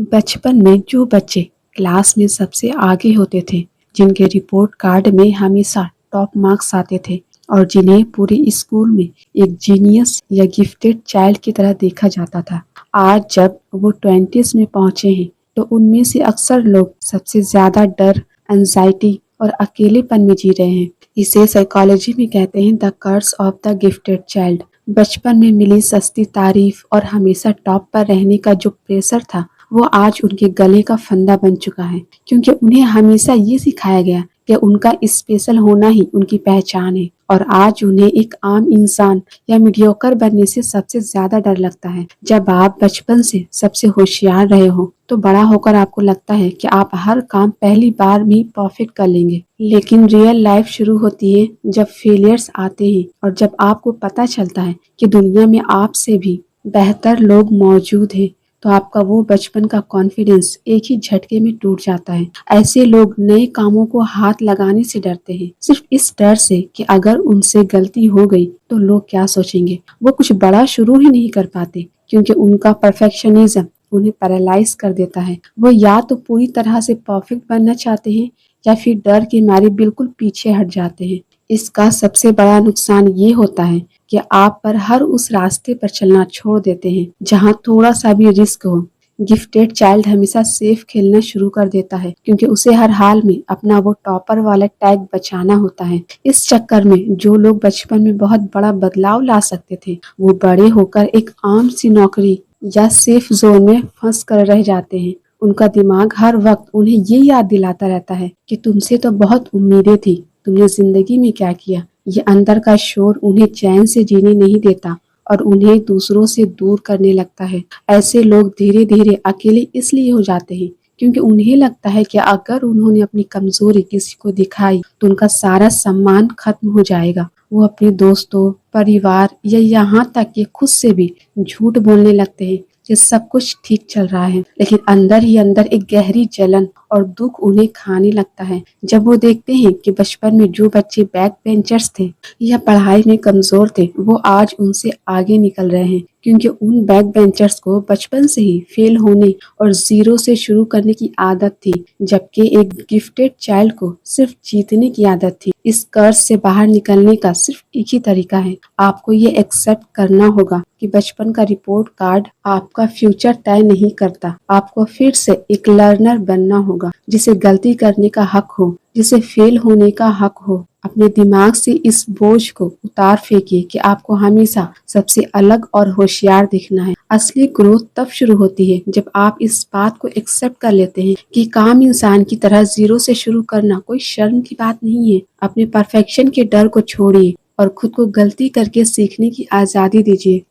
बचपन में जो बच्चे क्लास में सबसे आगे होते थे, जिनके रिपोर्ट कार्ड में हमेशा टॉप मार्क्स आते थे और जिन्हें पूरे स्कूल में एक जीनियस या गिफ्टेड चाइल्ड की तरह देखा जाता था, आज जब वो 20s में पहुंचे हैं तो उनमें से अक्सर लोग सबसे ज्यादा डर, एंजाइटी और अकेलेपन में जी रहे हैं। इसे साइकोलॉजी में कहते हैं the curse of the gifted child. बचपन में मिली सस्ती तारीफ और हमेशा टॉप पर रहने का जो प्रेशर था, वो आज उनके गले का फंदा बन चुका है, क्योंकि उन्हें हमेशा ये सिखाया गया कि उनका स्पेशल होना ही उनकी पहचान है। और आज उन्हें एक आम इंसान या मीडियोकर बनने से सबसे ज्यादा डर लगता है। जब आप बचपन से सबसे होशियार रहे हो तो बड़ा होकर आपको लगता है कि आप हर काम पहली बार में परफेक्ट कर लेंगे, लेकिन रियल लाइफ शुरू होती है जब फेलियर्स आते हैं और जब आपको पता चलता है कि दुनिया में आपसे भी बेहतर लोग मौजूद हैं, तो आपका वो बचपन का कॉन्फिडेंस एक ही झटके में टूट जाता है। ऐसे लोग नए कामों को हाथ लगाने से डरते हैं, सिर्फ इस डर से कि अगर उनसे गलती हो गई तो लोग क्या सोचेंगे। वो कुछ बड़ा शुरू ही नहीं कर पाते क्योंकि उनका परफेक्शनिज्म उन्हें पैरालाइज कर देता है। वो या तो पूरी तरह से परफेक्ट बनना चाहते हैं या फिर डर के मारे बिल्कुल पीछे हट जाते हैं। इसका सबसे बड़ा नुकसान ये होता है कि आप पर हर उस रास्ते पर चलना छोड़ देते हैं जहां थोड़ा सा भी रिस्क हो। गिफ्टेड चाइल्ड हमेशा सेफ खेलना शुरू कर देता है क्योंकि उसे हर हाल में अपना वो टॉपर वाला टैग बचाना होता है। इस चक्कर में जो लोग बचपन में बहुत बड़ा बदलाव ला सकते थे, वो बड़े होकर एक आम सी नौकरी या सेफ जोन में फंस कर रह जाते हैं। उनका दिमाग हर वक्त उन्हें ये याद दिलाता रहता है कि तुमसे तो बहुत उम्मीदें थी, तुमने जिंदगी में क्या किया। ये अंदर का शोर उन्हें चैन से जीने नहीं देता और उन्हें दूसरों से दूर करने लगता है। ऐसे लोग धीरे धीरे अकेले इसलिए हो जाते हैं क्योंकि उन्हें लगता है कि अगर उन्होंने अपनी कमजोरी किसी को दिखाई तो उनका सारा सम्मान खत्म हो जाएगा। वो अपने दोस्तों, परिवार या यहाँ तक कि खुद से भी झूठ बोलने लगते हैं कि सब कुछ ठीक चल रहा है, लेकिन अंदर ही अंदर एक गहरी जलन और दुख उन्हें खाने लगता है जब वो देखते हैं कि बचपन में जो बच्चे बैक बेंचर्स थे या पढ़ाई में कमजोर थे, वो आज उनसे आगे निकल रहे हैं, क्योंकि उन बैक बेंचर्स को बचपन से ही फेल होने और जीरो से शुरू करने की आदत थी, जबकि एक गिफ्टेड चाइल्ड को सिर्फ जीतने की आदत थी। इस कर्ज से बाहर निकलने का सिर्फ एक ही तरीका है, आपको ये एक्सेप्ट करना होगा कि बचपन का रिपोर्ट कार्ड आपका फ्यूचर तय नहीं करता। आपको फिर से एक लर्नर बनना होगा, जिसे गलती करने का हक हो, जिसे फेल होने का हक हो। अपने दिमाग से इस बोझ को उतार फेंकिए कि आपको हमेशा सबसे अलग और होशियार दिखना है। असली ग्रोथ तब शुरू होती है जब आप इस बात को एक्सेप्ट कर लेते हैं कि काम इंसान की तरह जीरो से शुरू करना कोई शर्म की बात नहीं है। अपने परफेक्शन के डर को छोड़िए और खुद को गलती करके सीखने की आजादी दीजिए।